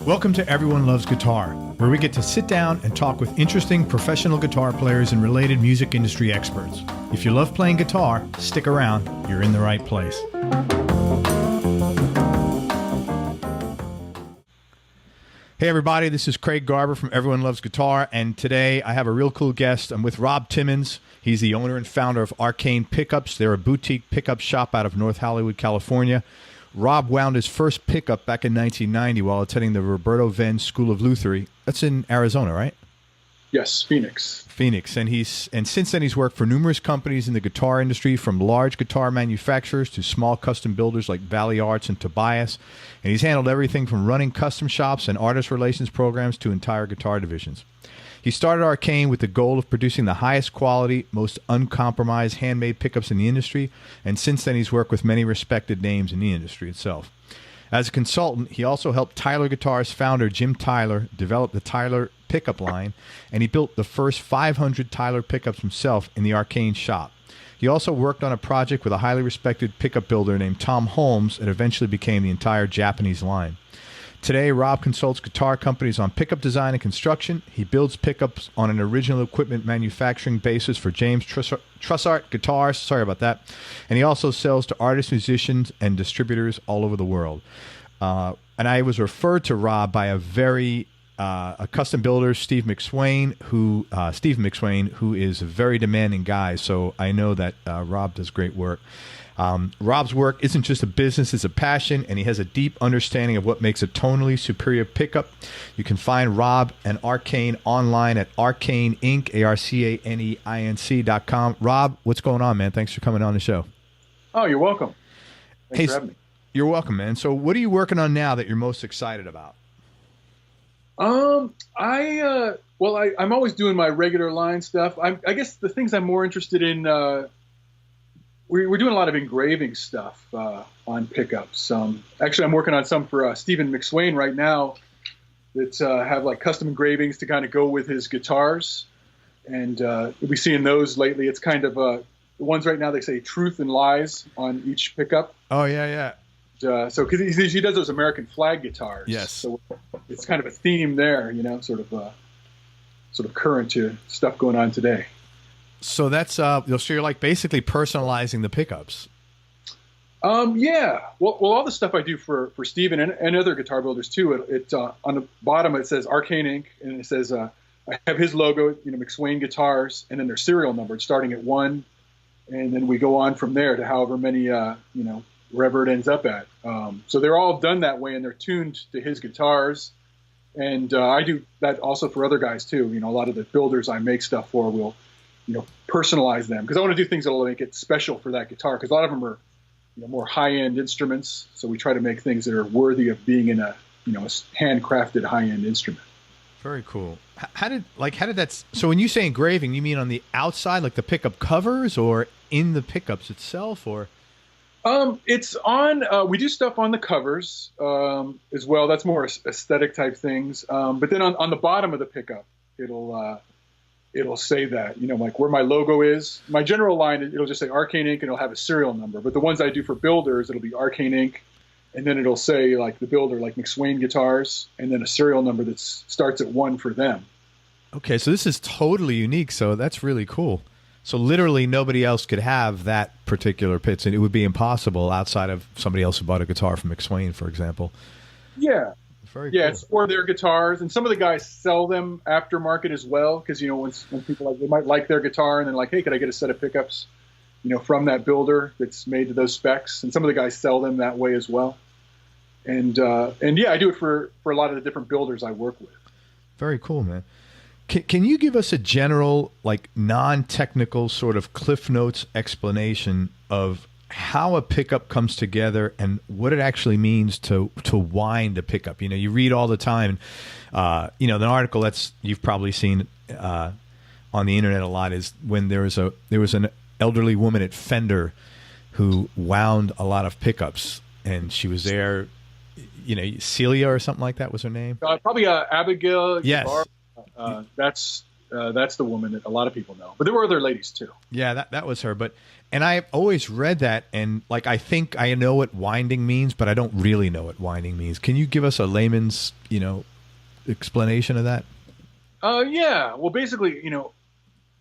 Welcome to Everyone Loves Guitar, where we get to sit down and talk with interesting professional guitar players and related music industry experts. If you love playing guitar, stick around. You're in the right place. Hey everybody, this is Craig Garber from Everyone Loves Guitar, and today I have a real cool guest. I'm with Rob Timmons. He's the owner and founder of Arcane Pickups. They're a boutique pickup shop out of North Hollywood, California. Rob wound his first pickup back in 1990 while attending the Roberto Venn School of Luthery. That's in Arizona, right? Yes, Phoenix. And since then he's worked for numerous companies in the guitar industry, from large guitar manufacturers to small custom builders like Valley Arts and Tobias. And he's handled everything from running custom shops and artist relations programs to entire guitar divisions. He started Arcane with the goal of producing the highest quality, most uncompromised handmade pickups in the industry, and since then he's worked with many respected names in the industry itself. As a consultant, he also helped Tyler Guitars founder Jim Tyler develop the Tyler pickup line, and he built the first 500 Tyler pickups himself in the Arcane shop. He also worked on a project with a highly respected pickup builder named Tom Holmes and eventually became the entire Japanese line. Today, Rob consults guitar companies on pickup design and construction. He builds pickups on an original equipment manufacturing basis for James Trussart Guitars. Sorry about that. And he also sells to artists, musicians, and distributors all over the world. And I was referred to Rob by a custom builder, Steve McSwain, who is a very demanding guy. So I know that Rob does great work. Rob's work isn't just a business, it's a passion, and he has a deep understanding of what makes a tonally superior pickup. You can find Rob and Arcane online at Arcane Inc., ARCANEINC.com. Rob, what's going on, man? Thanks for coming on the show. Oh, you're welcome. Thanks for having me. You're welcome, man. So what are you working on now that you're most excited about? I'm always doing my regular line stuff. I guess the things I'm more interested in, we're doing a lot of engraving stuff on pickups. Actually, I'm working on some for Stephen McSwain right now that have like custom engravings to kind of go with his guitars. And you'll be seeing those lately. It's kind of the ones right now, they say truth and lies on each pickup. Oh, yeah. So because he does those American flag guitars. Yes. So it's kind of a theme there, sort of current to stuff going on today. So that's so you're like basically personalizing the pickups. Yeah. Well, all the stuff I do for Steven and other guitar builders too. It on the bottom it says Arcane Inc. and it says I have his logo, McSwain Guitars, and then their serial number starting at 1, and then we go on from there to however many wherever it ends up at. So they're all done that way, and they're tuned to his guitars. And I do that also for other guys too. A lot of the builders I make stuff for will personalize them because I want to do things that will make it special for that guitar, because a lot of them are more high-end instruments, so we try to make things that are worthy of being in a handcrafted high-end instrument. Very cool. How did that, so when you say engraving, you mean on the outside, like the pickup covers, or in the pickups itself, or? It's on, we do stuff on the covers as well. That's more aesthetic type things. But then on the bottom of the pickup, it'll say that, like where my logo is. My general line, it'll just say Arcane Inc. and it'll have a serial number. But the ones I do for builders, it'll be Arcane Inc. and then it'll say like the builder, like McSwain Guitars, and then a serial number that starts at 1 for them. Okay, so this is totally unique. So that's really cool. So literally nobody else could have that particular pitch, and it would be impossible outside of somebody else who bought a guitar from McSwain, for example. Yeah. Very cool. It's for their guitars, and some of the guys sell them aftermarket as well, because when people they might like their guitar and then like, hey, could I get a set of pickups, from that builder that's made to those specs, and some of the guys sell them that way as well. And yeah, I do it for a lot of the different builders I work with. Very cool, man. Can you give us a general, like, non-technical sort of Cliff Notes explanation of how a pickup comes together and what it actually means to wind a pickup? You read all the time, the article that's you've probably seen on the internet a lot is when there was an elderly woman at Fender who wound a lot of pickups, and she was there, Celia or something like that was her name. Probably Abigail. Yes. That's that's the woman that a lot of people know. But there were other ladies too. Yeah, that was her. And I've always read that, and like I think I know what winding means, but I don't really know what winding means. Can you give us a layman's, explanation of that? Yeah. Well, basically,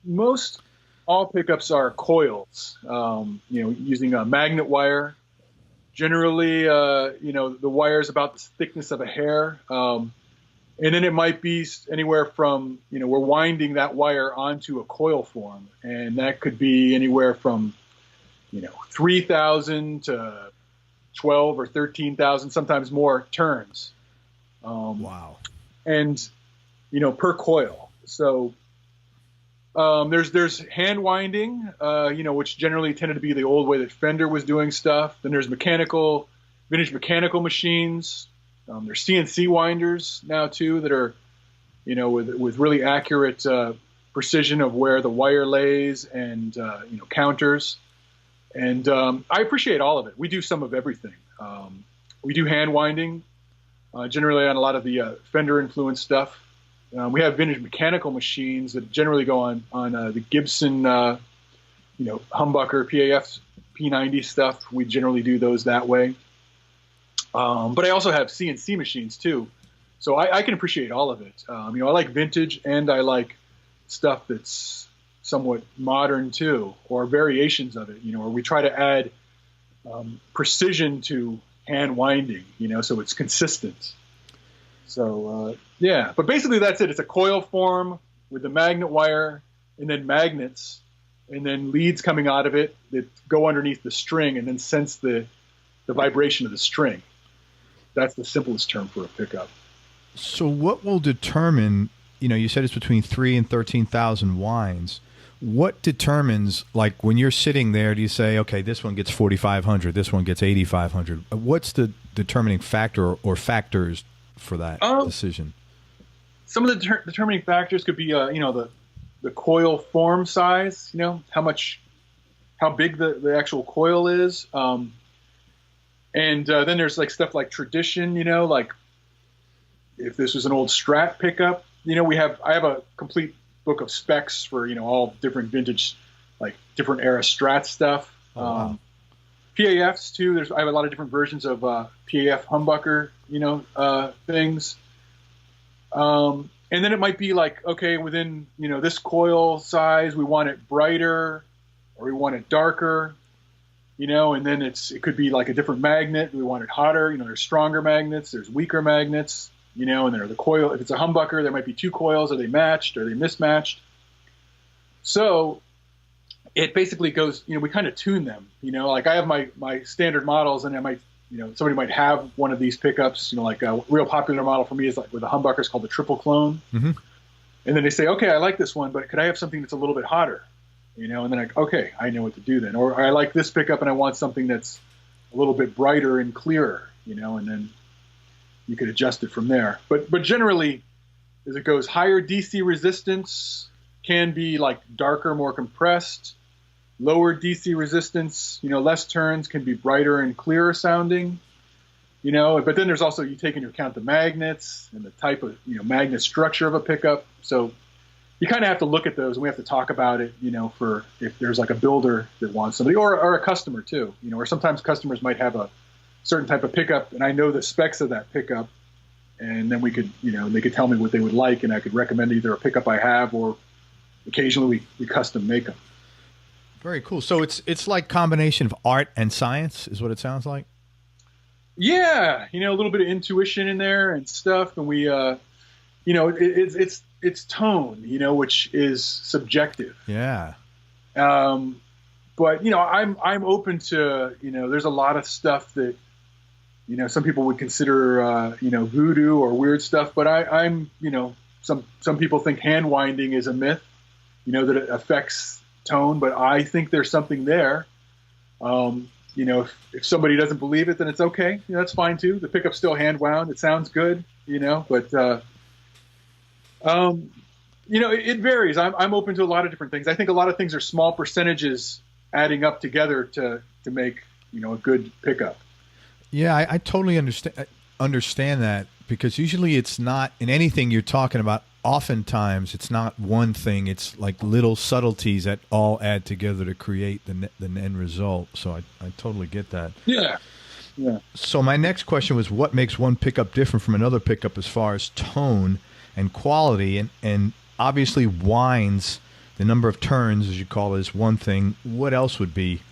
most all pickups are coils. Using a magnet wire. Generally, the wire is about the thickness of a hair. And then it might be anywhere from, we're winding that wire onto a coil form. And that could be anywhere from, 3,000 to 12 or 13,000, sometimes more turns. Wow. And, per coil. So there's hand winding, which generally tended to be the old way that Fender was doing stuff. Then there's vintage mechanical machines. There's CNC winders now too that are, with really accurate precision of where the wire lays and counters. And I appreciate all of it. We do some of everything. We do hand winding, generally on a lot of the Fender influenced stuff. We have vintage mechanical machines that generally go on the Gibson, humbucker, PAF, P90 stuff. We generally do those that way. But I also have CNC machines too. So I can appreciate all of it. I like vintage and I like stuff that's somewhat modern too, or variations of it, or we try to add precision to hand winding, so it's consistent. So, yeah, but basically that's it. It's a coil form with the magnet wire and then magnets and then leads coming out of it that go underneath the string and then sense the vibration of the string. That's the simplest term for a pickup. So what will determine, you said it's between 3,000 and 13,000 winds. What determines, like when you're sitting there, do you say, okay, this one gets 4,500, this one gets 8,500? What's the determining factor or factors for that decision? Some of the determining factors could be, the coil form size, how big the actual coil is. And then there's like stuff like tradition, like if this was an old Strat pickup, I have a complete book of specs for, all different vintage, like different era Strat stuff. Wow. PAFs too. I have a lot of different versions of PAF humbucker, things. And then it might be like, okay, within, this coil size, we want it brighter or we want it darker, and then it could be like a different magnet. We want it hotter. There's stronger magnets, there's weaker magnets, and then the coil. If it's a humbucker, there might be two coils. Are they matched? Are they mismatched? So it basically goes, we kind of tune them, like I have my standard models and I might, somebody might have one of these pickups, like a real popular model for me is like with a humbucker is called the triple clone. Mm-hmm. And then they say, okay, I like this one, but could I have something that's a little bit hotter? And then okay, I know what to do then. Or I like this pickup and I want something that's a little bit brighter and clearer, and then you could adjust it from there. But generally, as it goes, higher DC resistance can be like darker, more compressed. Lower DC resistance, less turns can be brighter and clearer sounding, but then there's also, you take into account the magnets and the type of, magnet structure of a pickup. So you kind of have to look at those and we have to talk about it, for if there's like a builder that wants somebody or a customer too, or sometimes customers might have a certain type of pickup and I know the specs of that pickup and then we could, they could tell me what they would like and I could recommend either a pickup I have or occasionally we custom make them. Very cool. So it's like combination of art and science is what it sounds like. Yeah. A little bit of intuition in there and stuff. And we, it's tone, which is subjective. Yeah. But I'm open to, there's a lot of stuff that, some people would consider, voodoo or weird stuff, but I'm, some people think hand winding is a myth, that it affects tone, but I think there's something there. If somebody doesn't believe it, then it's okay. That's fine too. The pickup's still hand wound. It sounds good, but, it varies. I'm open to a lot of different things. I think a lot of things are small percentages adding up together to make, a good pickup. Yeah, I totally understand that because usually it's not in anything you're talking about oftentimes it's not one thing. It's like little subtleties that all add together to create the end result. So I totally get that. Yeah. Yeah. So my next question was, what makes one pickup different from another pickup as far as tone and quality? And obviously winds, the number of turns, as you call it, is one thing. What else would be?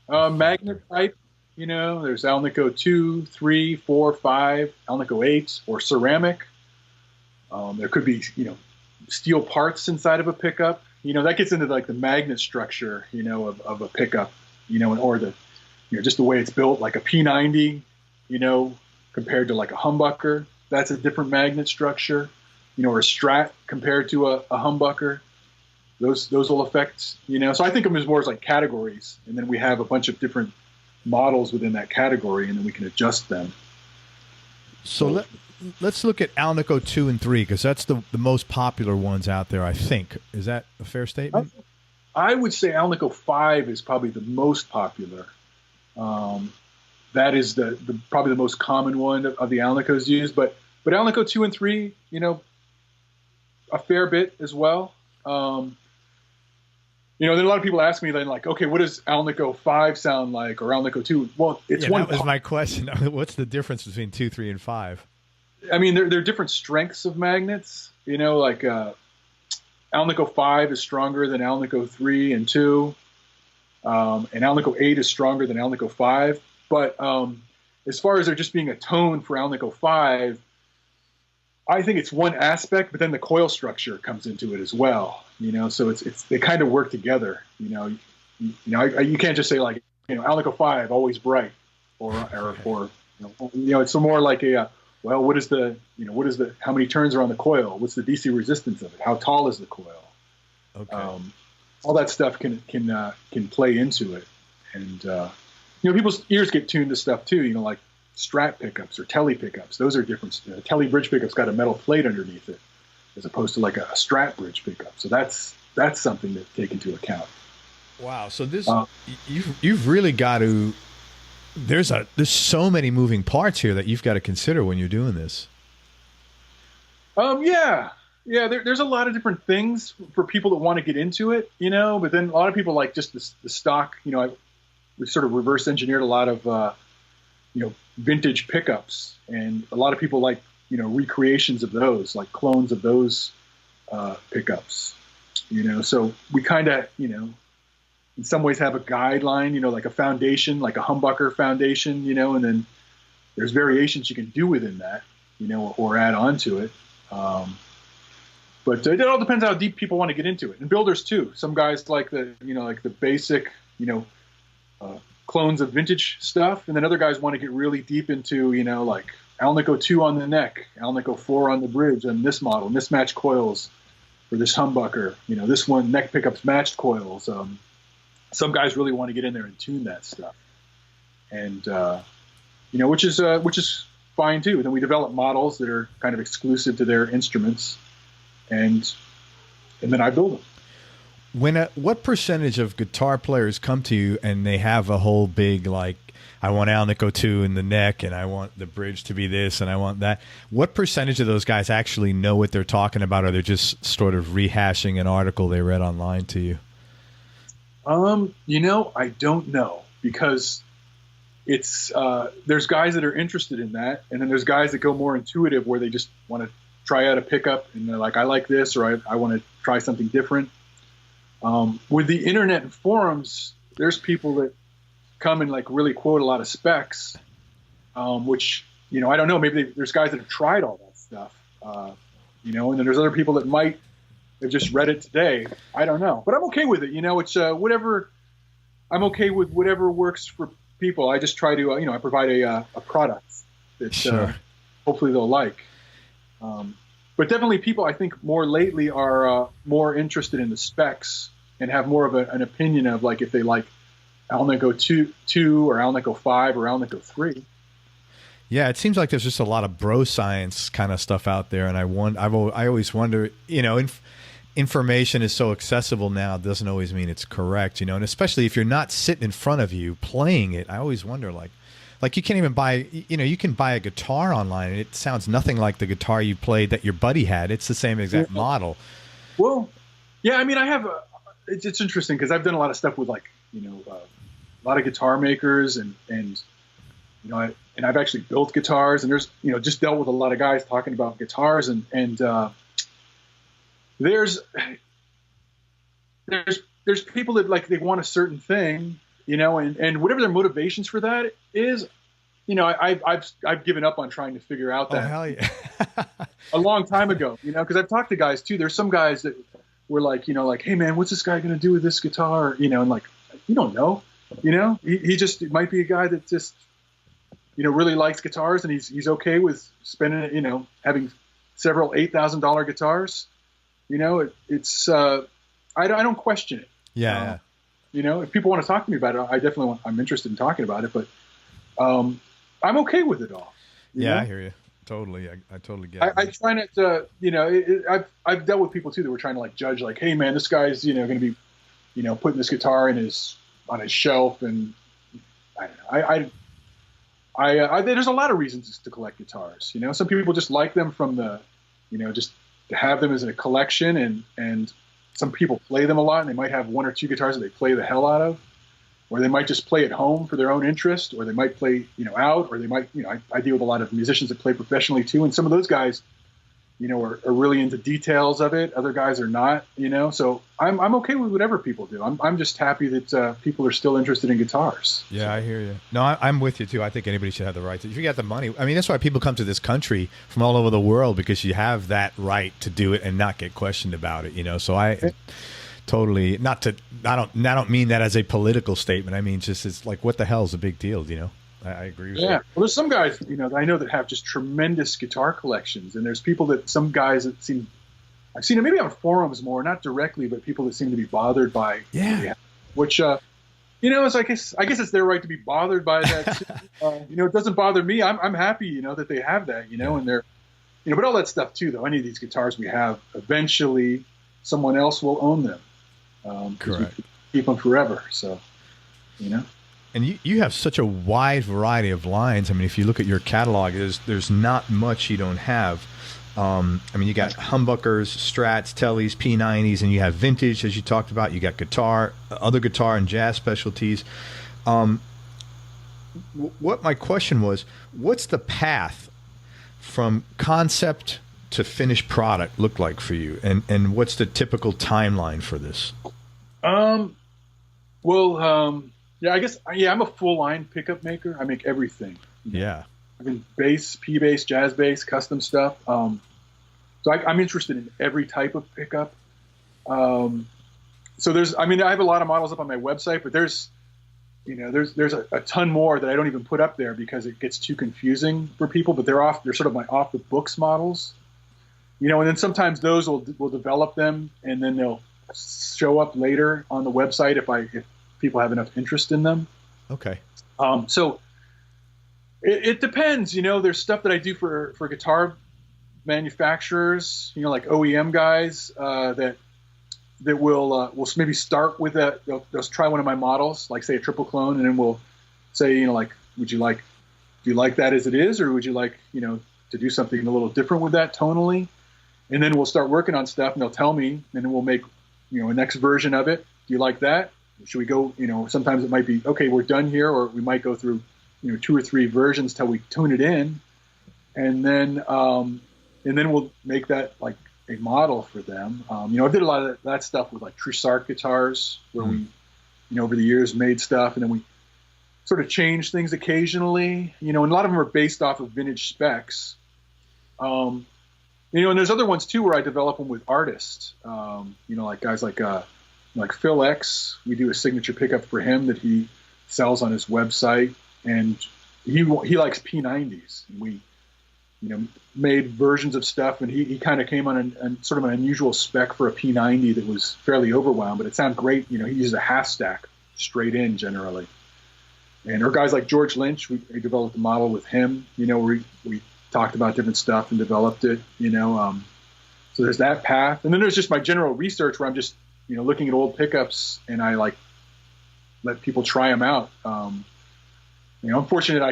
Magnet type. There's Alnico 2, 3, 4, 5, Alnico 8, or ceramic. There could be, steel parts inside of a pickup. That gets into like the magnet structure, of a pickup, or the, just the way it's built, like a P90, compared to like a humbucker. That's a different magnet structure, or a Strat compared to a humbucker. Those will affect, So I think of them as more as like categories, and then we have a bunch of different models within that category, and then we can adjust them. So let's look at Alnico 2 and 3, because that's the most popular ones out there, I think. Is that a fair statement? I would say Alnico 5 is probably the most popular. That is probably the most common one of the Alnicos used, but Alnico 2 and 3, a fair bit as well. Then a lot of people ask me then, like, okay, what does Alnico 5 sound like, or Alnico 2? Well, it's one. That was my question. What's the difference between 2, 3, and 5? I mean, they're different strengths of magnets. Like Alnico 5 is stronger than Alnico 3 and 2, and Alnico 8 is stronger than Alnico 5. But as far as there just being a tone for Alnico 5, I think it's one aspect, but then the coil structure comes into it as well. So it's they kind of work together. You can't just say like Alnico 5 always bright, or it's more like what is the how many turns are on the coil? What's the DC resistance of it? How tall is the coil? Okay. All that stuff can play into it, and people's ears get tuned to stuff too. Like Strat pickups or Tele pickups. Those are different. Tele bridge pickup's got a metal plate underneath it, as opposed to like a Strat bridge pickup. So that's something to take into account. Wow. So this you've really got to. There's so many moving parts here that you've got to consider when you're doing this. Yeah. There's a lot of different things for people that want to get into it, But then a lot of people like just the stock. We sort of reverse engineered a lot of vintage pickups, and a lot of people like recreations of those, like clones of those pickups. So we kind of in some ways have a guideline, like a foundation, like a humbucker foundation, and then there's variations you can do within that, or add on to it. But it all depends how deep people want to get into it, and builders too. Some guys like the basic, clones of vintage stuff, and then other guys want to get really deep into, like Alnico 2 on the neck, Alnico 4 on the bridge, and this model, mismatched coils for this humbucker. This one neck pickups matched coils. Some guys really want to get in there and tune that stuff, and which is fine too. And then we develop models that are kind of exclusive to their instruments, and then I build them. What percentage of guitar players come to you and they have a whole big, like, I want Alnico 2 in the neck, and I want the bridge to be this, and I want that? What percentage of those guys actually know what they're talking about, or they're just sort of rehashing an article they read online to you? I don't know, because it's there's guys that are interested in that, and then there's guys that go more intuitive, where they just want to try out a pickup, and they're like, I like this, or I want to try something different. With the internet and forums, there's people that come and like really quote a lot of specs, which, I don't know, maybe there's guys that have tried all that stuff, and then there's other people that might have just read it today. I don't know, but I'm okay with it. It's whatever. I'm okay with whatever works for people. I just try to, I provide a product that Sure. Hopefully they'll like. But definitely people, I think, more lately are more interested in the specs and have more of an opinion of, like, if they like Alnico 2 or Alnico 5 or Alnico 3. Yeah, it seems like there's just a lot of bro science kind of stuff out there, and I always wonder, information is so accessible now, it doesn't always mean it's correct, and especially if you're not sitting in front of you playing it, I always wonder, like, Like you can't even buy, you can buy a guitar online and it sounds nothing like the guitar you played that your buddy had. It's the same exact model. Well, yeah, I mean, it's interesting because I've done a lot of stuff with like, a lot of guitar makers and I've actually built guitars, and there's, just dealt with a lot of guys talking about guitars and there's people that like, they want a certain thing, and whatever their motivations for that is, I've given up on trying to figure out that. Oh, hell yeah. A long time ago, because I've talked to guys too. There's some guys that were like, like, hey man, what's this guy going to do with this guitar? And like, you don't know, he just, it might be a guy that just, really likes guitars, and he's okay with spending it, having several $8,000 guitars. It's, I don't question it. Yeah. If people want to talk to me about it, I'm interested in talking about it, but, I'm okay with it all. Yeah, I hear you. Totally. I totally get it. I try not to, I've dealt with people too that were trying to like judge, like, hey man, this guy's, going to be, putting this guitar on his shelf. And there's a lot of reasons to collect guitars. Some people just like them from the, just to have them as a collection, and some people play them a lot, and they might have one or two guitars that they play the hell out of. Or they might just play at home for their own interest, or they might play, out, or they might, I deal with a lot of musicians that play professionally too. And some of those guys, are really into details of it. Other guys are not, so I'm okay with whatever people do. I'm just happy that people are still interested in guitars. Yeah, I hear you. No, I'm with you too. I think anybody should have the right to, if you got the money. I mean, that's why people come to this country from all over the world, because you have that right to do it and not get questioned about it, so totally, I don't mean that as a political statement. I mean, just it's like, what the hell is a big deal? I agree with you. Yeah. Well, there's some guys, that I know that have just tremendous guitar collections, and there's some guys that I've seen it maybe on forums more, not directly, but people that seem to be bothered by, which, is, I guess it's their right to be bothered by that. It doesn't bother me. I'm happy, that they have that, and they're, but all that stuff too, though, any of these guitars we have, eventually someone else will own them. Correct. We keep them forever. So, And you have such a wide variety of lines. I mean, if you look at your catalog, there's not much you don't have. I mean, you got humbuckers, Strats, Tellys, P90s, and you have vintage, as you talked about. You got guitar, other guitar and jazz specialties. What my question was, what's the path from concept to finished product look like for you? And what's the typical timeline for this? Yeah, I guess, I'm a full line pickup maker. I make everything. Yeah. I mean, bass, P bass, jazz bass, custom stuff. So I'm interested in every type of pickup. So I have a lot of models up on my website, but there's a ton more that I don't even put up there because it gets too confusing for people, but they're sort of my off the books models, and then sometimes those will develop them, and then they'll show up later on the website if people have enough interest in them. Okay. So it depends, there's stuff that I do for guitar manufacturers, like OEM guys, that will maybe start with they'll try one of my models, like say a triple clone, and then we'll say, like, do you like that as it is, or would you like, to do something a little different with that tonally? And then we'll start working on stuff, and they'll tell me, and then we'll make, a next version of it. Do you like that? Should we go, sometimes it might be, okay, we're done here, or we might go through, 2 or 3 versions till we tune it in. And then we'll make that like a model for them. I did a lot of that stuff with like Trussart guitars, where we, over the years made stuff, and then we sort of changed things occasionally, and a lot of them are based off of vintage specs. And there's other ones too where I develop them with artists, like guys like Phil X. We do a signature pickup for him that he sells on his website, and he likes P90s. And we, made versions of stuff, and he kind of came on sort of an unusual spec for a P90 that was fairly overwound, but it sounded great. He uses a half stack straight in generally. And or guys like George Lynch, we developed a model with him, where we talked about different stuff and developed it, so there's that path. And then there's just my general research where I'm just, looking at old pickups, and I like let people try them out. I'm fortunate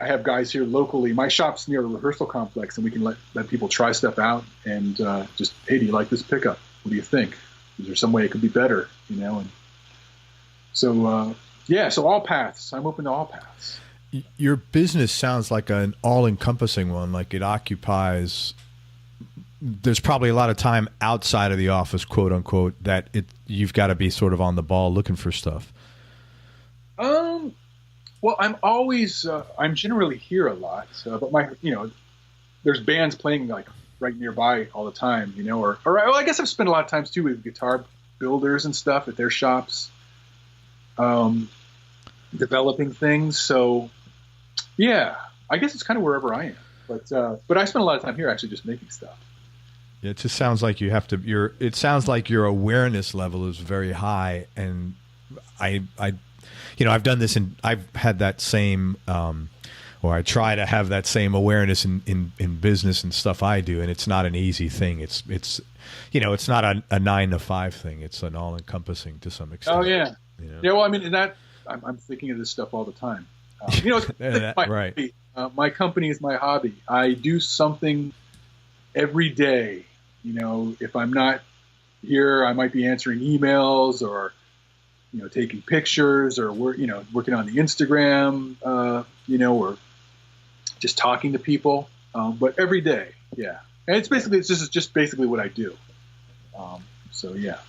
I have guys here locally. My shop's near a rehearsal complex, and we can let people try stuff out and just, hey, do you like this pickup? What do you think? Is there some way it could be better? And so so all paths. I'm open to all paths. Your business sounds like an all-encompassing one. Like it occupies. There's probably a lot of time outside of the office, quote unquote, that you've got to be sort of on the ball looking for stuff. Well, I'm generally here a lot, but there's bands playing like right nearby all the time, or I guess I've spent a lot of times too with guitar builders and stuff at their shops, developing things. So yeah, I guess it's kind of wherever I am, but I spend a lot of time here actually just making stuff. Yeah, it just sounds like you have to. It sounds like your awareness level is very high, and I've done this, and I've had that same, or I try to have that same awareness in business and stuff I do, and it's not an easy thing. It's not a 9 to 5 thing. It's an all encompassing to some extent. Oh yeah, yeah. Well, I mean, I'm thinking of this stuff all the time. It's my hobby. My company is my hobby. I do something every day. If I'm not here, I might be answering emails or taking pictures or working on the Instagram, or just talking to people. But every day, yeah. And it's just basically what I do. So yeah.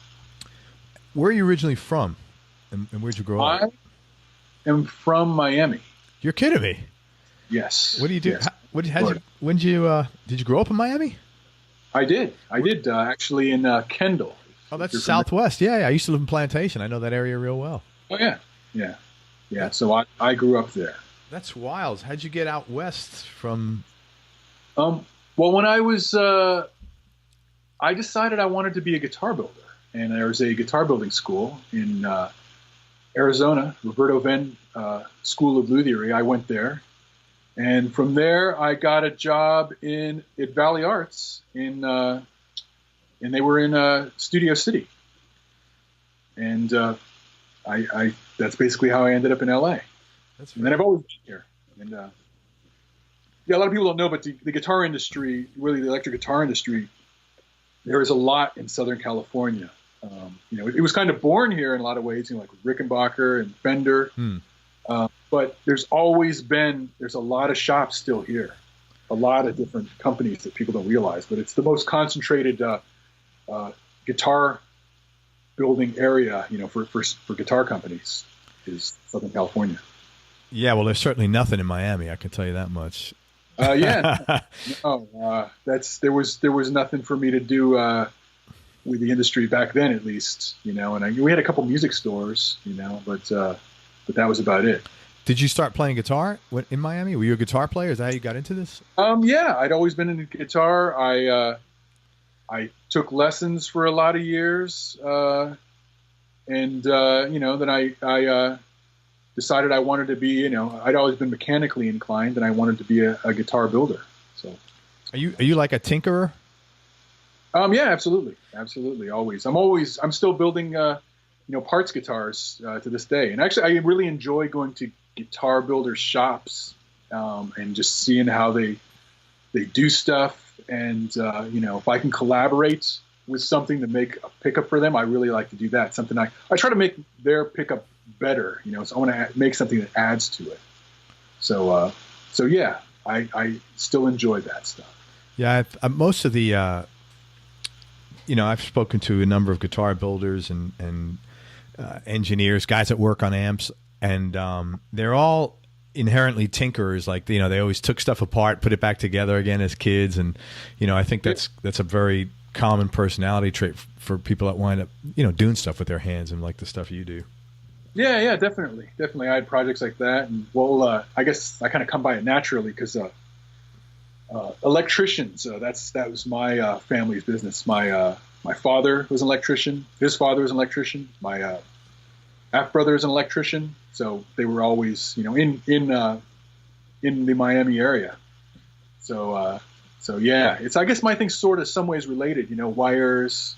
Where are you originally from, and where'd you grow up? I am from Miami. You're kidding me? Yes. What do you do? Yes. Did you grow up in Miami? I did actually in Kendall. Oh, that's Southwest. Yeah, I used to live in Plantation. I know that area real well. Oh yeah. So I grew up there. That's wild. How'd you get out west from? Well, when I decided I wanted to be a guitar builder, and there was a guitar building school in Arizona, Roberto Venn School of Luthiery. I went there, and from there I got a job at Valley Arts and they were in Studio City, and I that's basically how I ended up in LA. And then I've always been here. And a lot of people don't know, but the guitar industry, really the electric guitar industry, there is a lot in Southern California. It was kind of born here in a lot of ways, like Rickenbacker and Fender. But there's a lot of shops still here, a lot of different companies that people don't realize. But it's the most concentrated guitar building area, for guitar companies is Southern California. Yeah, well, there's certainly nothing in Miami. I can tell you that much. Yeah, no, there was nothing for me to do with the industry back then, at least, and we had a couple music stores, but that was about it. Did you start playing guitar in Miami? Were you a guitar player? Is that how you got into this? Yeah, I'd always been into guitar. I took lessons for a lot of years, and then I decided I wanted to be, I'd always been mechanically inclined, and I wanted to be a guitar builder. So, are you like a tinkerer? Yeah, absolutely, always. I'm still building, parts guitars to this day, and actually, I really enjoy going to guitar builders' shops and just seeing how they do stuff. And, if I can collaborate with something to make a pickup for them, I really like to do that. Something I try to make their pickup better, so I want to make something that adds to it. So yeah, I still enjoy that stuff. Yeah. Most of the, I've spoken to a number of guitar builders and engineers, guys that work on amps, and they're all inherently tinkerers. Like, they always took stuff apart, put it back together again as kids. And, I think that's a very common personality trait for people that wind up, doing stuff with their hands and like the stuff you do. Yeah, definitely. I had projects like that. And I guess I kind of come by it naturally because electricians, that was my family's business. My father was an electrician. His father was an electrician. My half brother is an electrician. So they were always, in the Miami area. So yeah, I guess my thing's sort of some ways related, wires,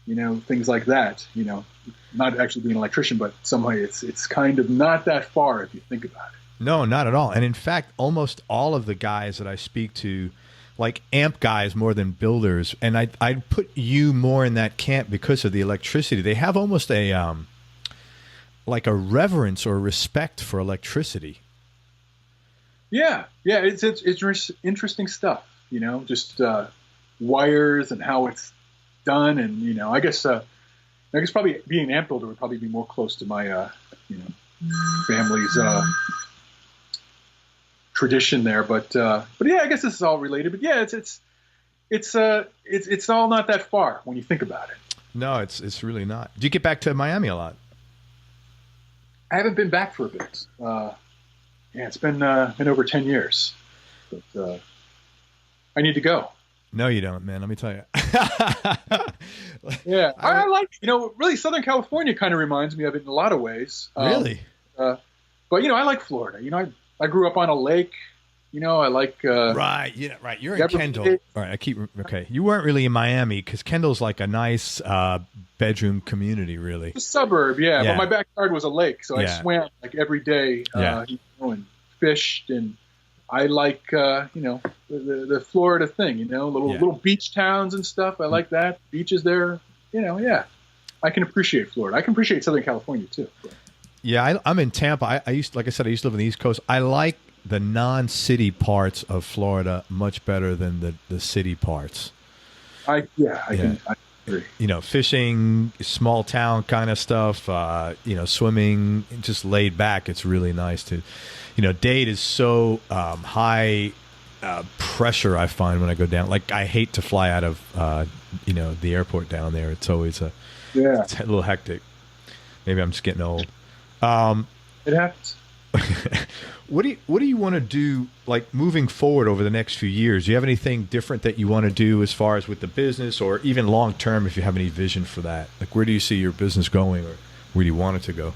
things like that, not actually being an electrician, but some way it's kind of not that far if you think about it. No, not at all. And in fact, almost all of the guys that I speak to, like amp guys more than builders, and I'd put you more in that camp because of the electricity. They have almost a like a reverence or respect for electricity. Yeah, it's interesting stuff. Just wires and how it's done, and I guess probably being an amp builder would probably be more close to my family's tradition there. But yeah, I guess this is all related. But yeah, it's all not that far when you think about it. No, it's really not. Do you get back to Miami a lot? I haven't been back for a bit. Yeah, it's been over 10 years. But I need to go. No, you don't, man. Let me tell you. Yeah, I like, really Southern California kind of reminds me of it in a lot of ways. Really? But, I like Florida. I grew up on a lake. I like... right, yeah, right. You're in Kendall. All right, okay. You weren't really in Miami because Kendall's like a nice bedroom community, really. A suburb, yeah. But my backyard was a lake, so I swam like every day and fished, and I like, the Florida thing, little beach towns and stuff. I like that. Beaches there, yeah. I can appreciate Florida. I can appreciate Southern California, too. Yeah, I'm in Tampa. I used to live on the East Coast. I like the non-city parts of Florida much better than the city parts. I agree. Fishing, small town kind of stuff, swimming, just laid back. It's really nice to, Dade is so high pressure, I find, when I go down. Like, I hate to fly out of, the airport down there. It's always it's a little hectic. Maybe I'm just getting old. It happens. What do you want to do, like, moving forward over the next few years? Do you have anything different that you want to do as far as with the business, or even long term, if you have any vision for that? Like, where do you see your business going, or where do you want it to go?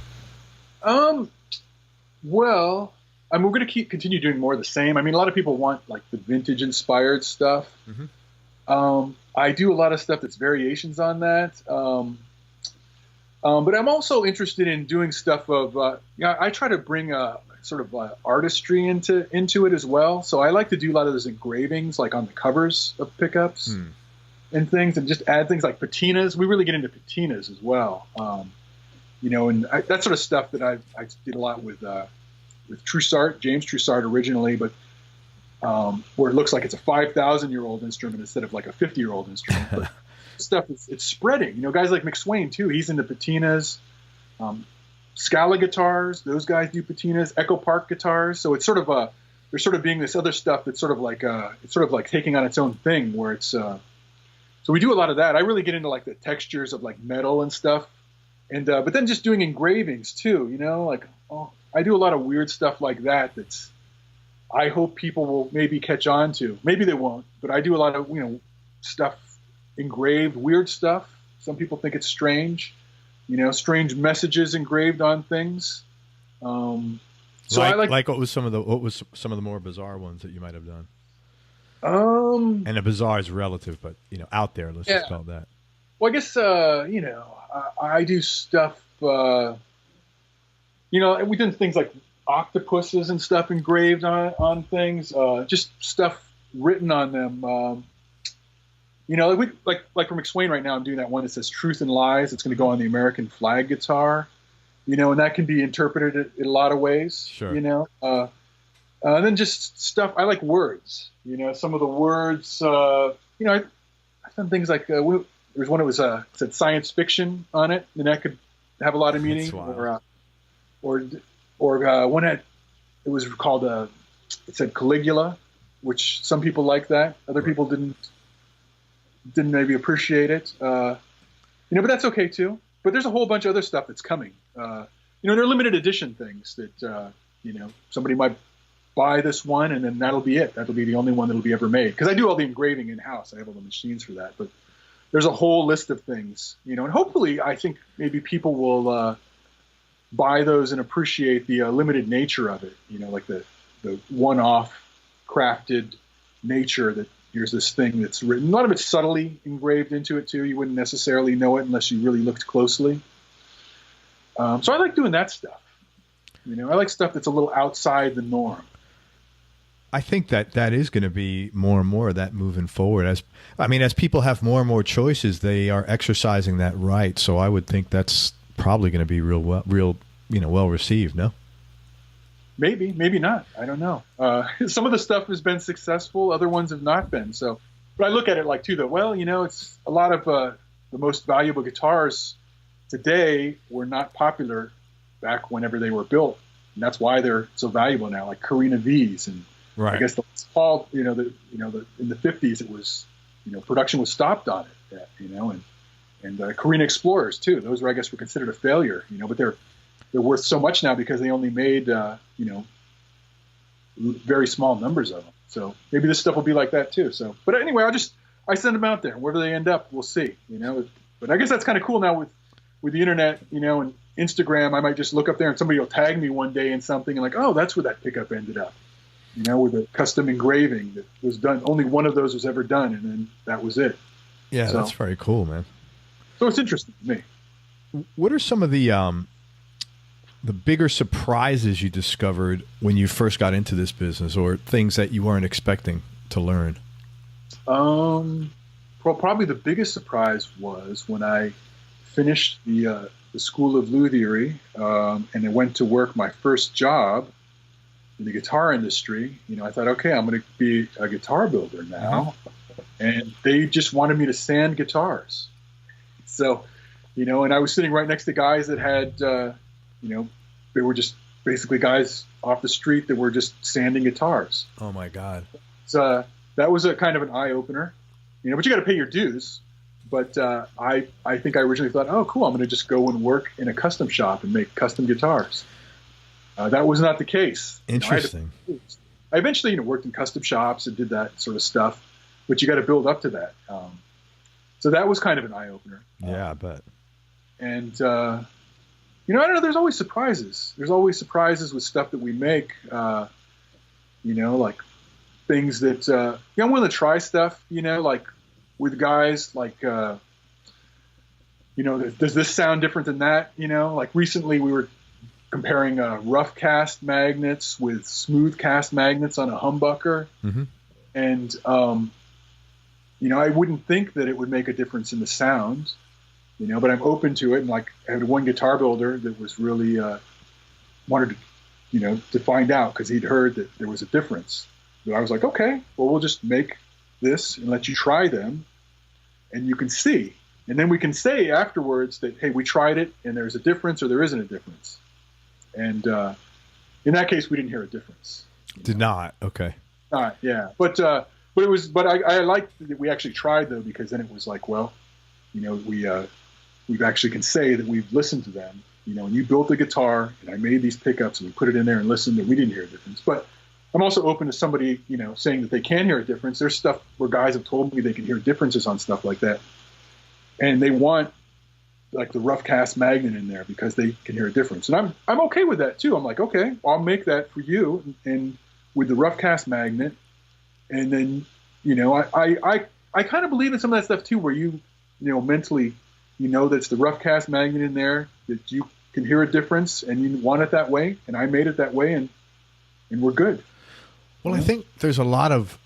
Well, we're going to continue doing more of the same. I mean, a lot of people want like the vintage inspired stuff. Mm-hmm. I do a lot of stuff that's variations on that. But I'm also interested in doing stuff of, I try to bring a sort of artistry into it as well. So I like to do a lot of those engravings, like on the covers of pickups and things, and just add things like patinas. We really get into patinas as well. And that sort of stuff that I did a lot with Trussart, James Trussart originally, but where it looks like it's a 5,000-year-old instrument instead of like a 50-year-old instrument. But stuff it's spreading. Guys like McSwain too. He's into patinas. Scala guitars, those guys do patinas. Echo Park guitars. So it's sort of there's sort of being this other stuff that's sort of like taking on its own thing. Where it's so we do a lot of that. I really get into like the textures of like metal and stuff, and but then just doing engravings too. I do a lot of weird stuff like that. That's I hope people will maybe catch on to. Maybe they won't, but I do a lot of stuff. Engraved weird stuff. Some people think it's strange, strange messages engraved on things. So I like what was some of the more bizarre ones that you might have done. And a bizarre is relative, but out there. Let's just call it that. Well, I guess I do stuff. We've done things like octopuses and stuff engraved on things. Just stuff written on them. Like for McSwain right now, I'm doing that one that says "Truth and Lies." It's going to go on the American flag guitar, and that can be interpreted in a lot of ways. Sure. And then just stuff. I like words. Some of the words. I've done things like there was one that was said science fiction on it, and that could have a lot of meaning. Or one that it was called it said Caligula, which some people like that. Other people didn't maybe appreciate it, but that's okay too. But there's a whole bunch of other stuff that's coming. They're limited edition things that, somebody might buy this one and then that'll be it. That'll be the only one that'll be ever made. Because I do all the engraving in-house. I have all the machines for that. But there's a whole list of things, and hopefully I think maybe people will buy those and appreciate the limited nature of it, like the one-off crafted nature that here's this thing that's written. A lot of it's subtly engraved into it too. You wouldn't necessarily know it unless you really looked closely. So I like doing that stuff. I like stuff that's a little outside the norm. I think that is going to be more and more of that moving forward. As people have more and more choices, they are exercising that right. So I would think that's probably going to be real well received. No, maybe not. I don't know. Some of the stuff has been successful, other ones have not been. So, but I look at it like too that it's a lot of the most valuable guitars today were not popular back whenever they were built, and that's why they're so valuable now. Like Carina V's and. Right. I guess the Paul, in the 50s, it was, production was stopped on it, and Carina Explorers too. Those were considered a failure, but they're worth so much now because they only made, very small numbers of them. So maybe this stuff will be like that too. So, but anyway, I send them out there. Where do they end up? We'll see, But I guess that's kind of cool now with the internet, and Instagram. I might just look up there and somebody will tag me one day in something and like, oh, that's where that pickup ended up. With a custom engraving that was done. Only one of those was ever done, and then that was it. Yeah, that's very cool, man. So it's interesting to me. What are some of the bigger surprises you discovered when you first got into this business, or things that you weren't expecting to learn? Well, probably the biggest surprise was when I finished the School of Luthiery, and I went to work my first job in the guitar industry. I thought, okay, I'm going to be a guitar builder now. And they just wanted me to sand guitars. So, and I was sitting right next to guys that had, they were just basically guys off the street that were just sanding guitars. Oh my God. So that was a kind of an eye opener, but you got to pay your dues. But I think I originally thought, oh, cool, I'm going to just go and work in a custom shop and make custom guitars. That was not the case. Interesting. I eventually, worked in custom shops and did that sort of stuff, but you got to build up to that. So that was kind of an eye opener. Yeah, I bet. And I don't know. There's always surprises. There's always surprises with stuff that we make. Like things that I'm willing to try stuff. Like with guys, like does this sound different than that? Like recently we were comparing rough cast magnets with smooth cast magnets on a humbucker. Mm-hmm. And, I wouldn't think that it would make a difference in the sound, but I'm open to it. And like I had one guitar builder that was really wanted to find out because he'd heard that there was a difference. But I was like, okay, well, we'll just make this and let you try them and you can see. And then we can say afterwards that, hey, we tried it and there's a difference or there isn't a difference. And in that case, we didn't hear a difference. Did not. Okay. Yeah. But it was. But I liked that we actually tried though, because then it was like, well, we actually can say that we've listened to them. And you built the guitar, and I made these pickups, and we put it in there and listened, and we didn't hear a difference. But I'm also open to somebody, saying that they can hear a difference. There's stuff where guys have told me they can hear differences on stuff like that, and they want like the rough cast magnet in there because they can hear a difference. And I'm okay with that too. I'm like, okay, I'll make that for you and with the rough cast magnet. And then, I kind of believe in some of that stuff too, where mentally, that's the rough cast magnet in there, that you can hear a difference and you want it that way. And I made it that way and we're good. Well, I think there's a lot of,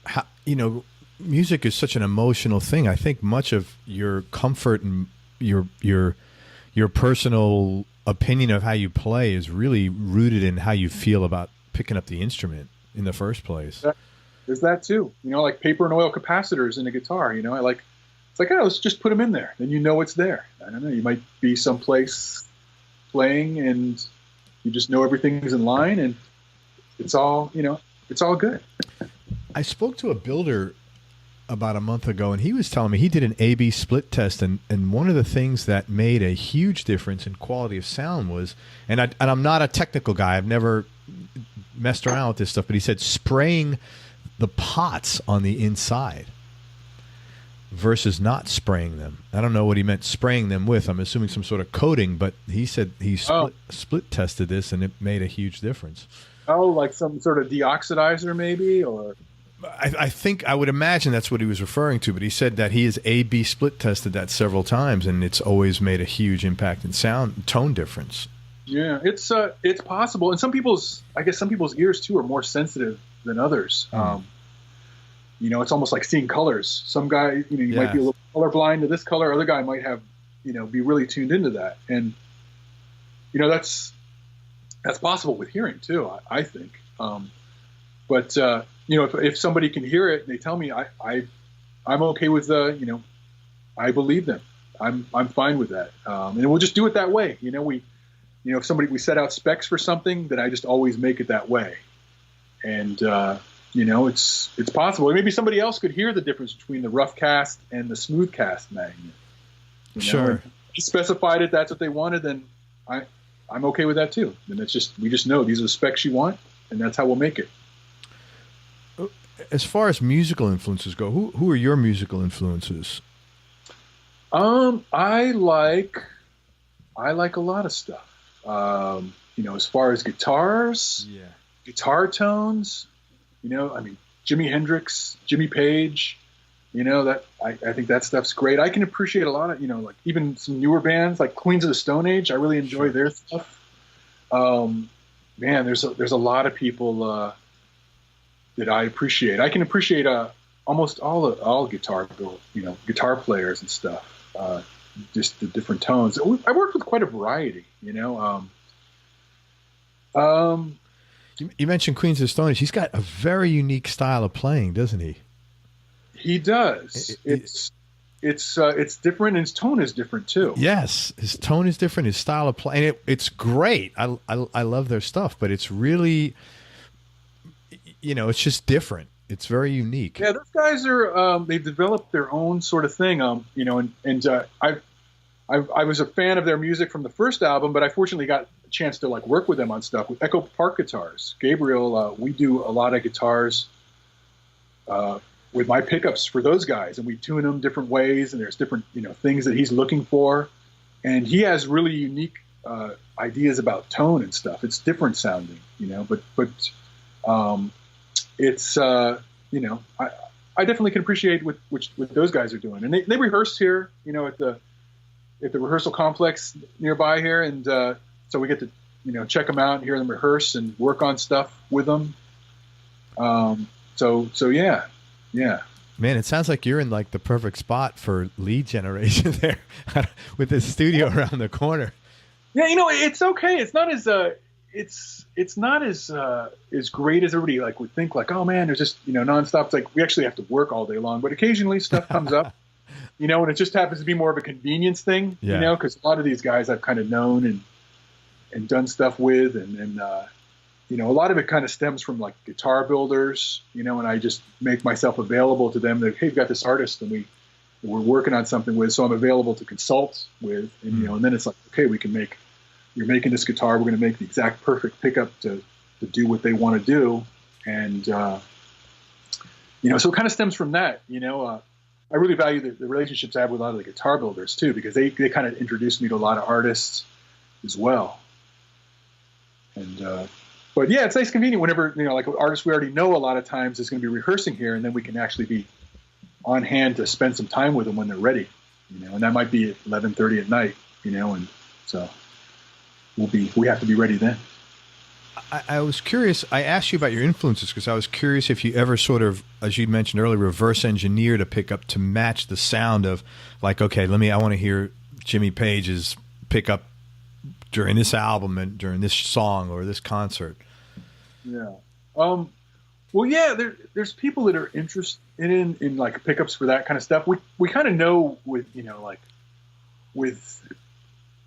music is such an emotional thing. I think much of your comfort and your personal opinion of how you play is really rooted in how you feel about picking up the instrument in the first place. There's that too. Like paper and oil capacitors in a guitar. It's like, oh, let's just put them in there. Then it's there. I don't know. You might be someplace playing and you just know everything's in line and it's all good. I spoke to a builder about a month ago, and he was telling me he did an A/B split test, and one of the things that made a huge difference in quality of sound was, and I'm not a technical guy, I've never messed around with this stuff, but he said spraying the pots on the inside versus not spraying them. I don't know what he meant spraying them with. I'm assuming some sort of coating, but he said he split tested this, and it made a huge difference. Oh, like some sort of deoxidizer maybe, or... I think I would imagine that's what he was referring to, but he said that he has A/B split tested that several times, and it's always made a huge impact in sound tone difference. Yeah, it's possible, and I guess some people's ears too are more sensitive than others. It's almost like seeing colors. Some guy, you might be a little colorblind to this color. Other guy might have, be really tuned into that, and that's possible with hearing too. I think, but if somebody can hear it and they tell me, I'm okay with I believe them. I'm fine with that, and we'll just do it that way. If we set out specs for something, then I just always make it that way. And, it's possible. Maybe somebody else could hear the difference between the rough cast and the smooth cast magnet. Sure. If specified it, that's what they wanted, then I'm okay with that too. And we just know these are the specs you want, and that's how we'll make it. As far as musical influences go, who are your musical influences? I like a lot of stuff. As far as guitars, guitar tones, Jimi Hendrix, Jimmy Page, that I think that stuff's great. I can appreciate a lot of, like even some newer bands like Queens of the Stone Age. I really enjoy their stuff. There's a lot of people that I appreciate. I can appreciate almost all guitar players and stuff. Just the different tones. I worked with quite a variety, You mentioned Queens of the Stone Age. He's got a very unique style of playing, doesn't he? He does. It's different, and his tone is different too. Yes, his tone is different. His style of playing, it's great. I love their stuff, but it's really, it's just different. It's very unique. Yeah, those guys are they've developed their own sort of thing. I was a fan of their music from the first album, but I fortunately got a chance to work with them on stuff with Echo Park Guitars. Gabriel, we do a lot of guitars with my pickups for those guys, and we tune them different ways, and there's different things that he's looking for, and he has really unique ideas about tone and stuff. It's different sounding, but it's I definitely can appreciate what those guys are doing, and they rehearse here, at the rehearsal complex nearby here, and so we get to check them out and hear them rehearse and work on stuff with them. So yeah. Man, it sounds like you're in the perfect spot for lead generation there, with this studio around the corner. Yeah, it's okay. It's not as it's not as great as everybody would think. Oh man, there's just nonstop. It's we actually have to work all day long, but occasionally stuff comes up. And it just happens to be more of a convenience thing, because a lot of these guys I've kind of known and done stuff with, and a lot of it kind of stems from guitar builders, and I just make myself available to them that, hey, we've got this artist and we're working on something with, so I'm available to consult with, and and then it's okay, you're making this guitar, we're going to make the exact perfect pickup to do what they want to do, and so it kind of stems from that, I really value the relationships I have with a lot of the guitar builders too, because they kind of introduced me to a lot of artists as well. And but yeah, it's nice, convenient whenever artists we already know a lot of times is going to be rehearsing here, and then we can actually be on hand to spend some time with them when they're ready. And that might be at 11:30 at night. And so we have to be ready then. I was curious. I asked you about your influences because I was curious if you ever sort of, as you mentioned earlier, reverse engineered a pickup to match the sound of okay, I want to hear Jimmy Page's pickup during this album and during this song or this concert. Yeah. Well, yeah, there's people that are interested in pickups for that kind of stuff. We kind of know with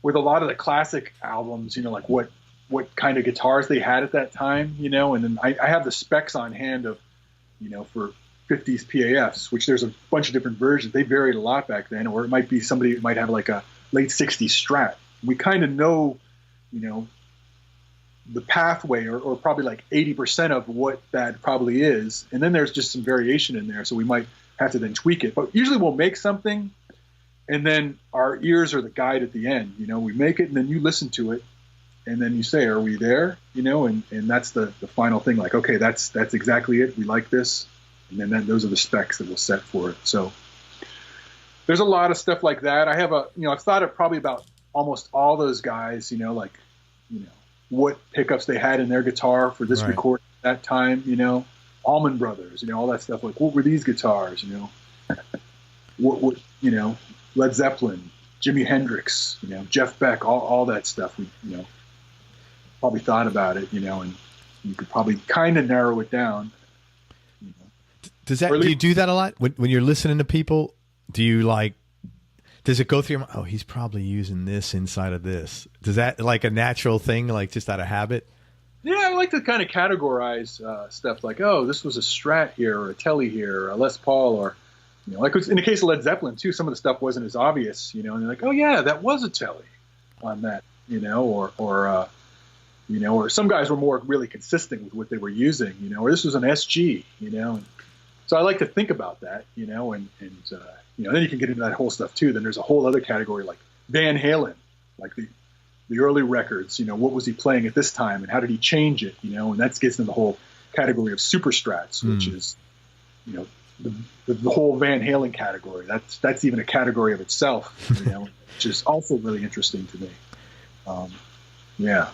with a lot of the classic albums, what kind of guitars they had at that time, and then I have the specs on hand of, for 50s PAFs, which there's a bunch of different versions. They varied a lot back then, or it might be somebody that might have a late 60s Strat. We kind of know, the pathway or probably 80% of what that probably is. And then there's just some variation in there. So we might have to then tweak it, but usually we'll make something and then our ears are the guide at the end. We make it and then you listen to it. And then you say, are we there? And that's the final thing. Okay, that's exactly it. We like this. And then those are the specs that we'll set for it. So there's a lot of stuff like that. I have I've thought of probably about almost all those guys, what pickups they had in their guitar for this Right. recording at that time, Allman Brothers, all that stuff. Like, what were these guitars, what, Led Zeppelin, Jimi Hendrix, Jeff Beck, all that stuff. We, probably thought about it, and you could probably kind of narrow it down. Do you do that a lot when you're listening to people? Do you does it go through your mind? Oh, he's probably using this inside of this. Does that like a natural thing, like just out of habit? Yeah, I like to kind of categorize stuff like, oh, this was a Strat here, or a Tele here, or a Les Paul, or like in the case of Led Zeppelin too, some of the stuff wasn't as obvious, and they're like, oh yeah, that was a Tele on that, or some guys were more really consistent with what they were using, or this was an SG, And so I like to think about that, and then you can get into that whole stuff too. Then there's a whole other category like Van Halen, like the early records, what was he playing at this time and how did he change it, and that gets into the whole category of super strats, which is, the whole Van Halen category. That's even a category of itself, which is also really interesting to me. Yeah.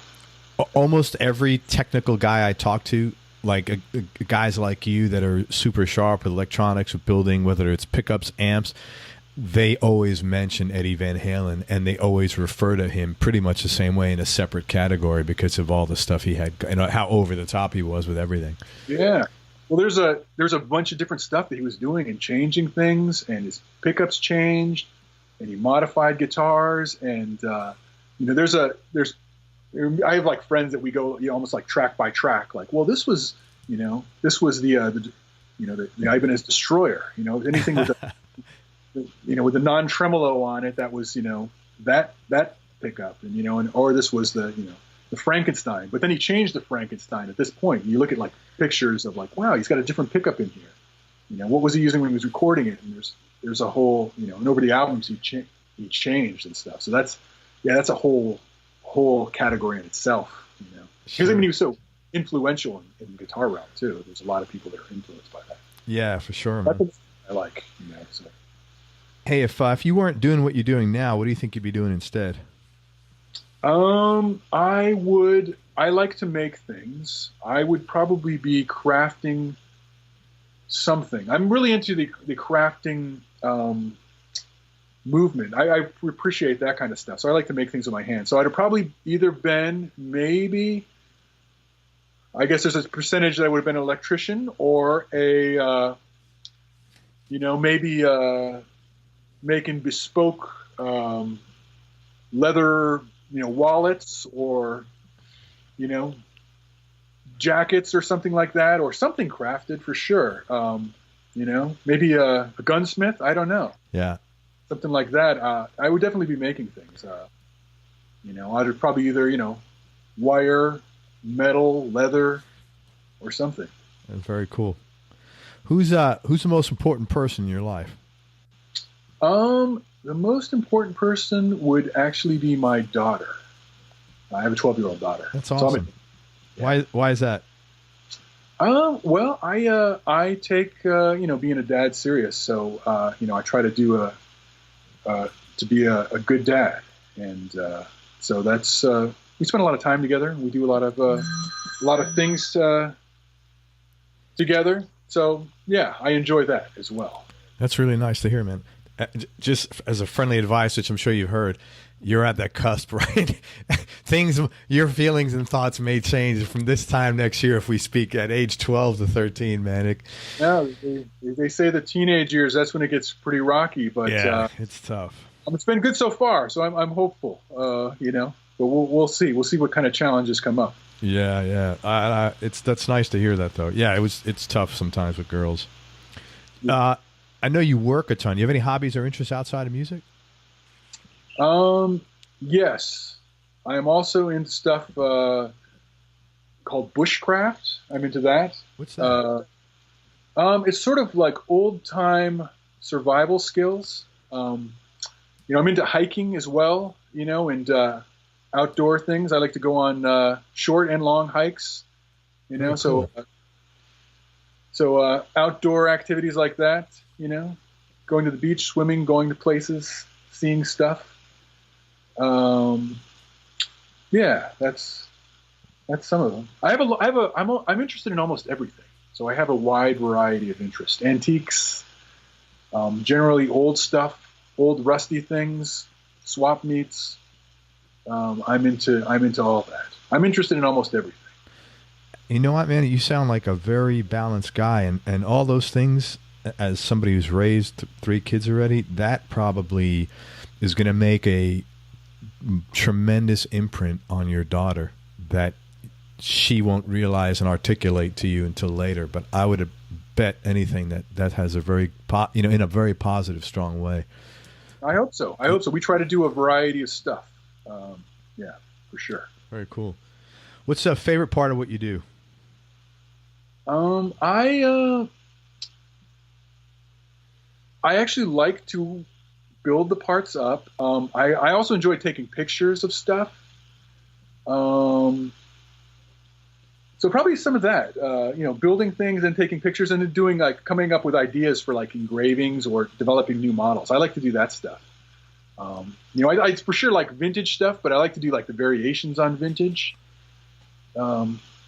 Almost every technical guy I talk to, like guys like you that are super sharp with electronics, with building, whether it's pickups, amps, they always mention Eddie Van Halen, and they always refer to him pretty much the same way in a separate category because of all the stuff he had, how over the top he was with everything. Yeah. Well, there's a bunch of different stuff that he was doing and changing things, and his pickups changed, and he modified guitars, and I have like friends that we go, almost like track by track, like, well, this was the Ibanez Destroyer, anything with with the non-tremolo on it, that was, that pickup, and or this was the Frankenstein. But then he changed the Frankenstein at this point. And you look at like pictures of like, wow, he's got a different pickup in here. What was he using when he was recording it? And there's a whole, and over the albums he changed and stuff. So that's a whole category in itself, because I mean, he was so influential in the guitar realm too. There's a lot of people that are influenced by that. Yeah, for sure, man. That's what I like, so. Hey, if you weren't doing what you're doing now, what do you think you'd be doing instead? I like to make things. I would probably be crafting something. I'm really into the crafting movement. I appreciate that kind of stuff. So I like to make things with my hands. So I'd have probably either been I guess there's a percentage that I would have been an electrician, or making bespoke leather, wallets, or, jackets or something like that, or something crafted for sure. Maybe a gunsmith. I don't know. Yeah. Something like that. I would definitely be making things. I'd probably either, wire, metal, leather, or something. That's very cool. Who's the most important person in your life? The most important person would actually be my daughter. I have a 12-year-old daughter. That's awesome. Why is that? Well, I take being a dad serious. So I try to do to be a good dad, and so that's we spend a lot of time together. We do a lot of things together. So yeah, I enjoy that as well. That's really nice to hear, man. Just as a friendly advice, which I'm sure you've heard, you're at that cusp, right? Your feelings and thoughts may change from this time next year if we speak at age 12 to 13, man. They say the teenage years, that's when it gets pretty rocky, but yeah, it's tough. It's been good so far, so I'm hopeful, but we'll see. We'll see what kind of challenges come up. Yeah. That's nice to hear that, though. Yeah, it's tough sometimes with girls. I know you work a ton. Do you have any hobbies or interests outside of music? Yes. I am also into stuff called bushcraft. I'm into that. What's that? It's sort of like old-time survival skills. I'm into hiking as well, and outdoor things. I like to go on short and long hikes, Very cool. So outdoor activities like that, going to the beach, swimming, going to places, seeing stuff. Yeah, that's some of them. I'm interested in almost everything. So I have a wide variety of interest. Antiques, generally old stuff, old rusty things, swap meets. I'm into all that. I'm interested in almost everything. You know what, man? You sound like a very balanced guy, and all those things. As somebody who's raised 3 kids already, that probably is going to make a tremendous imprint on your daughter that she won't realize and articulate to you until later. But I would bet anything that has a very, in a very positive, strong way. I hope so. We try to do a variety of stuff. Yeah, for sure. Very cool. What's the favorite part of what you do? I actually like to build the parts up. I also enjoy taking pictures of stuff. So probably some of that, building things and taking pictures and doing coming up with ideas for engravings or developing new models. I like to do that stuff. I for sure like vintage stuff, but I like to do the variations on vintage.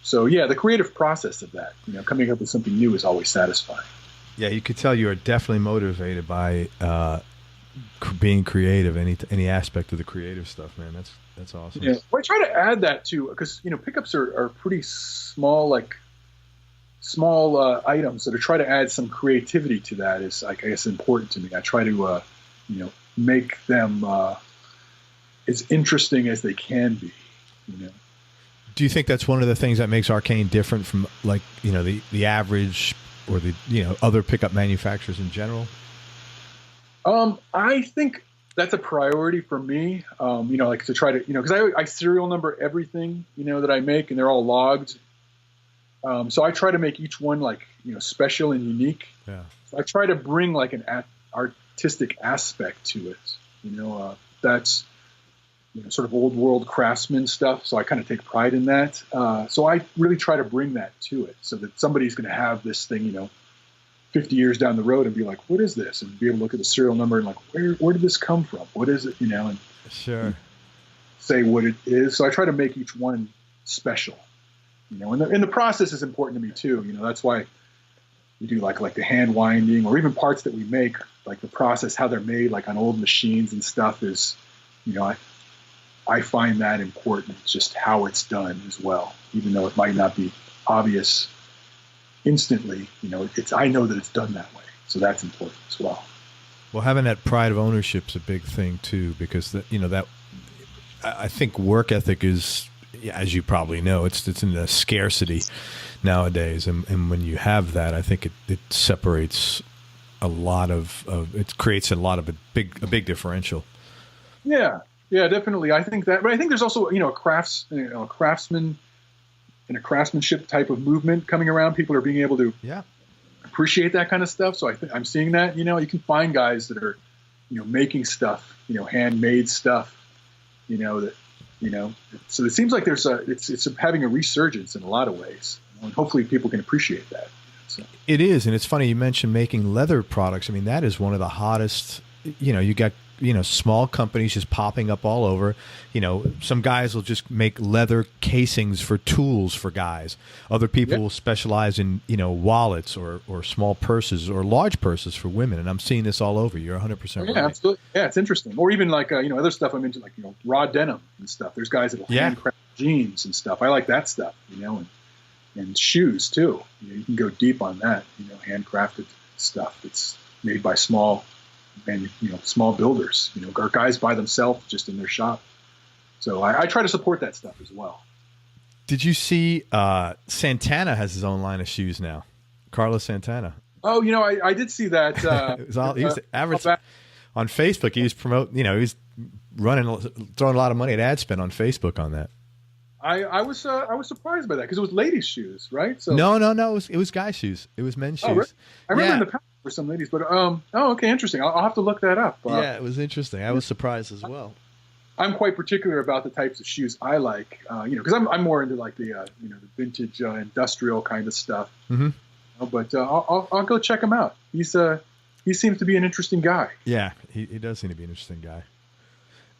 So yeah, the creative process of that, coming up with something new is always satisfying. Yeah, you could tell you are definitely motivated by being creative. Any aspect of the creative stuff, man. That's awesome. Yeah, well, I try to add that too, because pickups are pretty small, small items. So to try to add some creativity to that is, I guess, important to me. I try to make them as interesting as they can be. Do you think that's one of the things that makes Arcane different from the average or the other pickup manufacturers in general? I think that's a priority for me. To try to because I serial number everything that I make, and they're all logged. So I try to make each one special and unique. Yeah. So I try to bring an artistic aspect to it. That's sort of old world craftsman stuff. So I kind of take pride in that. So I really try to bring that to it, so that somebody's going to have this thing, 50 years down the road and be like, what is this? And be able to look at the serial number and where did this come from? What is it? And sure, say what it is. So I try to make each one special, and the process is important to me too. That's why we do like the hand winding, or even parts that we make, the process, how they're made, on old machines and stuff is, I find that important. It's just how it's done as well, even though it might not be obvious instantly. I know that it's done that way, so that's important as well. Well, having that pride of ownership is a big thing too, because that I think work ethic is, as you probably know, it's in a scarcity nowadays, and when you have that, I think it separates a lot of it creates a big differential. Yeah, definitely. I think that, but I think there's also a craftsman and a craftsmanship type of movement coming around. People are being able to appreciate that kind of stuff. So I'm seeing that. You can find guys that are making stuff, handmade stuff. So it seems like it's having a resurgence in a lot of ways, and hopefully people can appreciate that. So. It is, and it's funny you mentioned making leather products. I mean, that is one of the hottest. You got small companies just popping up all over. Some guys will just make leather casings for tools for guys. Other people will specialize in, wallets or small purses or large purses for women. And I'm seeing this all over. You're 100% right. Yeah, absolutely. Yeah, it's interesting. Or even other stuff I'm into, raw denim and stuff. There's guys that will handcraft jeans and stuff. I like that stuff, and shoes too. You can go deep on that, handcrafted stuff that's made by small builders, or guys by themselves just in their shop. So I try to support that stuff as well. Did you see Santana has his own line of shoes now? Carlos Santana. Oh, I did see that. It was all, he was on Facebook. He was promoting, he was throwing a lot of money at ad spend on Facebook on that. I was surprised by that, because it was ladies' shoes, right? So no, it was guys' shoes. It was men's shoes. Really? I remember in the past for some ladies, but okay, interesting. I'll have to look that up. Yeah, it was interesting. I was surprised as well. I'm quite particular about the types of shoes I like, because I'm more into the vintage industrial kind of stuff. Mm-hmm. But I'll go check him out. He seems to be an interesting guy. Yeah, he does seem to be an interesting guy.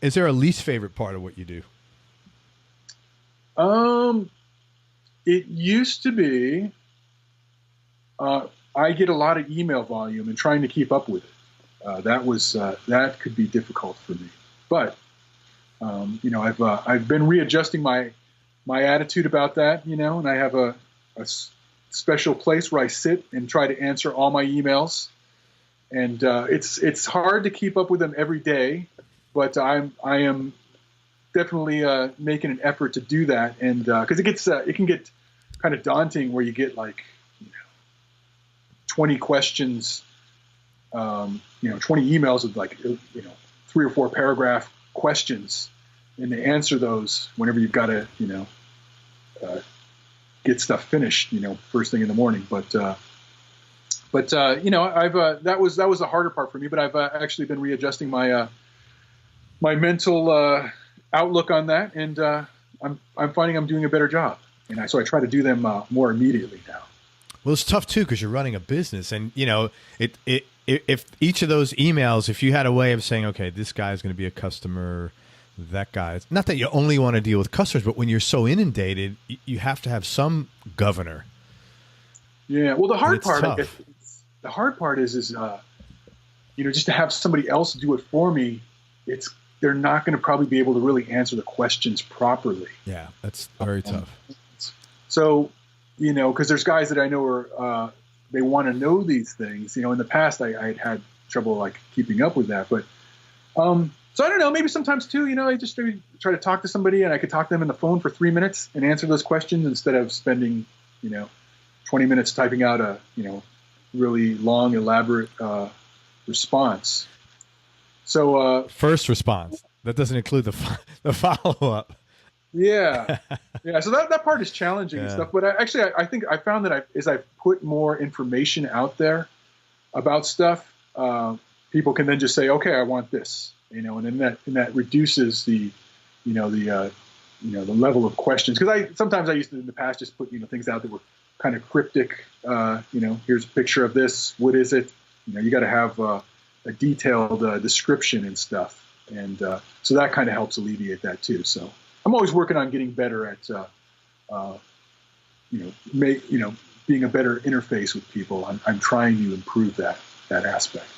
Is there a least favorite part of what you do? It used to be, I get a lot of email volume and trying to keep up with it. That could be difficult for me. But, I've been readjusting my attitude about that, and I have a special place where I sit and try to answer all my emails. And it's hard to keep up with them every day, but I am definitely making an effort to do that. And because it can get kind of daunting where you get like 20 questions, 20 emails of like 3 or 4 paragraph questions, and to answer those whenever you've got to get stuff finished first thing in the morning. But I've that was the harder part for me. But I've actually been readjusting my my mental outlook on that, and I'm finding I'm doing a better job. And so I try to do them more immediately now. Well, it's tough too because you're running a business, and if each of those emails, if you had a way of saying, okay, this guy is going to be a customer, that guy, not that you only want to deal with customers, but when you're so inundated, you have to have some governor. Yeah. Well, the hard part is just to have somebody else do it for me. They're not going to probably be able to really answer the questions properly. Yeah, that's very tough. So, because there's guys that I know are they want to know these things. In the past I had trouble like keeping up with that, but so I don't know. Maybe sometimes too. I just maybe try to talk to somebody, and I could talk to them on the phone for 3 minutes and answer those questions instead of spending 20 minutes typing out a really long, elaborate response. So first response that doesn't include the follow up. Yeah. So that part is challenging and stuff. But I think I found that as I put more information out there about stuff, people can then just say, okay, I want this, and then that reduces the level of questions. Because sometimes I used to in the past just put things out that were kind of cryptic. Here's a picture of this. What is it? You got to have a detailed description and stuff, and so that kind of helps alleviate that too. So I'm always working on getting better at being a better interface with people. I'm trying to improve that aspect.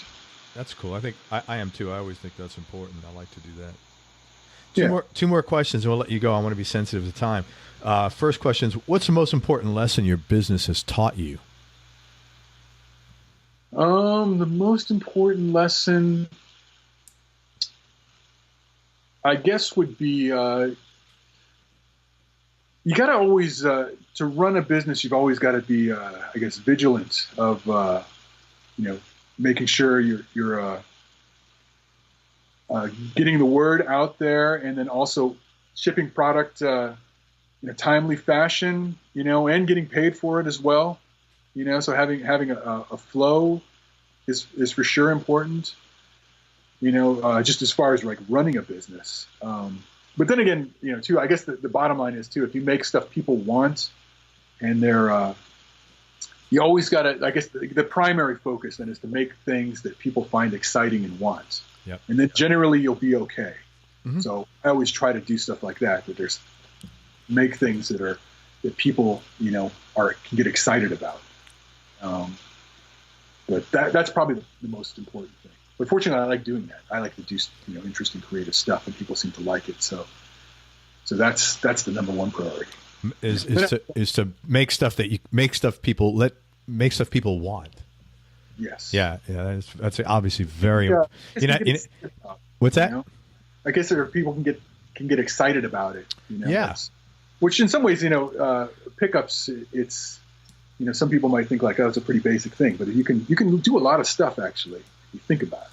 That's cool. I think I am too. I always think that's important. I like to do that. Two more questions, and we'll let you go. I want to be sensitive to time. First question is, what's the most important lesson your business has taught you? The most important lesson, I guess, would be you got to always to run a business. You've always got to be, vigilant of making sure you're getting the word out there, and then also shipping product in a timely fashion, and getting paid for it as well. So having a flow is for sure important. Just as far as like running a business. But then again, too, I guess the bottom line is too, if you make stuff people want, and they're, you always got to, I guess the primary focus then is to make things that people find exciting and want. Yep. And then generally you'll be okay. Mm-hmm. So I always try to do stuff like that make things that people, can get excited about. But that's probably the most important thing. But fortunately, I like doing that. I like to do interesting, creative stuff, and people seem to like it. So that's the number one priority. Is to make stuff people want. Yes. Yeah. That's obviously very. What's that? I guess there are people can get excited about it. Yeah. Which in some ways, pickups. It's some people might think like, oh, it's a pretty basic thing, but you can do a lot of stuff actually if you think about it.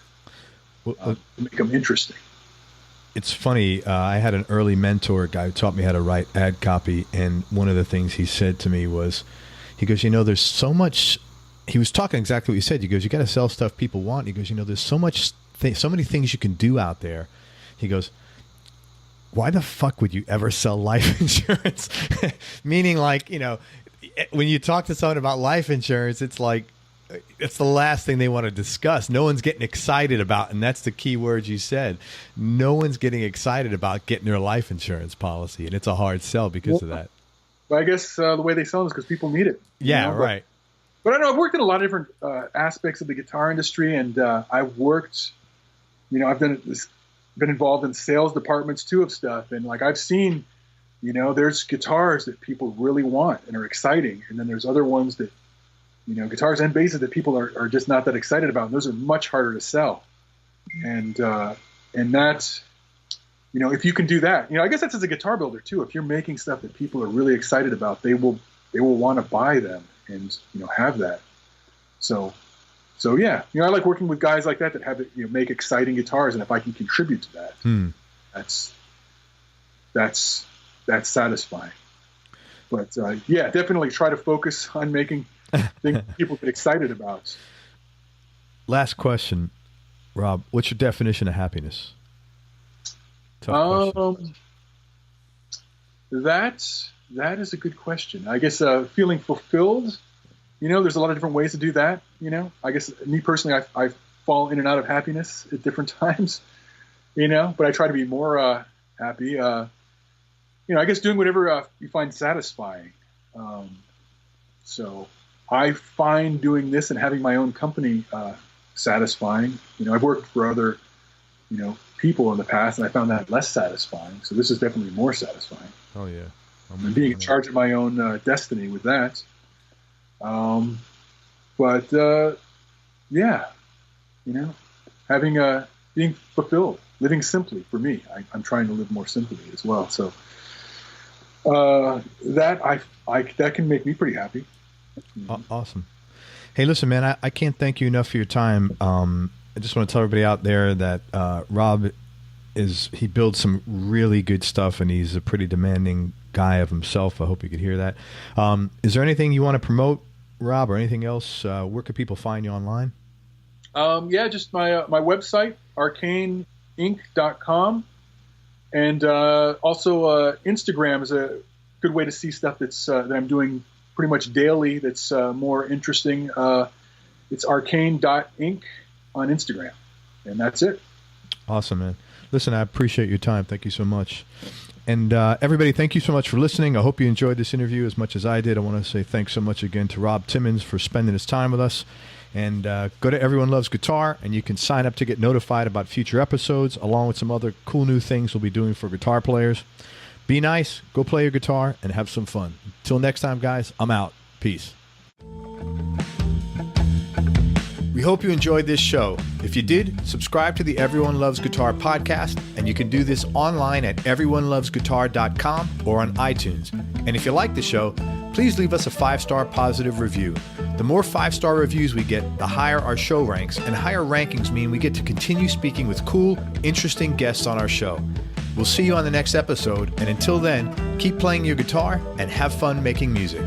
To make them interesting. It's funny. I had an early mentor, a guy who taught me how to write ad copy, and one of the things he said to me was, he goes, there's so much. He was talking exactly what you said. He goes, you got to sell stuff people want. He goes, there's so many things you can do out there. He goes, why the fuck would you ever sell life insurance? Meaning, like, when you talk to someone about life insurance, it's like, it's the last thing they want to discuss. No one's getting excited about, and that's the key word you said. No one's getting excited about getting their life insurance policy, and it's a hard sell because of that. Well, I guess the way they sell it is because people need it. Yeah, right. But I know I've worked in a lot of different aspects of the guitar industry, and I've worked, I've been involved in sales departments too of stuff, and like I've seen, there's guitars that people really want and are exciting, and then there's other ones that, guitars and basses that people are just not that excited about, and those are much harder to sell. And that's, if you can do that, I guess that's as a guitar builder too. If you're making stuff that people are really excited about, they will want to buy them and have that. So yeah, I like working with guys like that have make exciting guitars, and if I can contribute to that, that's satisfying. But yeah, definitely try to focus on making things people get excited about. Last question, Rob. What's your definition of happiness? Tough question. That is a good question. I guess feeling fulfilled. There's a lot of different ways to do that. I guess me personally, I fall in and out of happiness at different times. But I try to be more happy. I guess doing whatever you find satisfying. So I find doing this and having my own company satisfying. I've worked for other, people in the past, and I found that less satisfying. So this is definitely more sativing. Oh yeah. And being in charge of my own destiny with that. Yeah, having being fulfilled, living simply for me. I'm trying to live more simply as well. So that that can make me pretty happy. Awesome. Hey, listen, man, I can't thank you enough for your time. I just want to tell everybody out there that Rob he builds some really good stuff, and he's a pretty demanding guy of himself. I hope you could hear that. Is there anything you want to promote, Rob, or anything else? Where can people find you online? Yeah, just my website, arcaneinc.com. And also Instagram is a good way to see stuff that I'm doing pretty much daily that's more interesting. It's arcane.inc on Instagram. And that's it. Awesome, man. Listen, I appreciate your time. Thank you so much. And everybody, thank you so much for listening. I hope you enjoyed this interview as much as I did. I want to say thanks so much again to Rob Timmons for spending his time with us. And go to Everyone Loves Guitar, and you can sign up to get notified about future episodes, along with some other cool new things we'll be doing for guitar players. Be nice, go play your guitar, and have some fun. Until next time, guys, I'm out. Peace. We hope you enjoyed this show. If you did, subscribe to the Everyone Loves Guitar podcast, and you can do this online at everyonelovesguitar.com or on iTunes. And if you like the show, please leave us a 5-star positive review. The more 5-star reviews we get, the higher our show ranks, and higher rankings mean we get to continue speaking with cool, interesting guests on our show. We'll see you on the next episode, and until then, keep playing your guitar and have fun making music.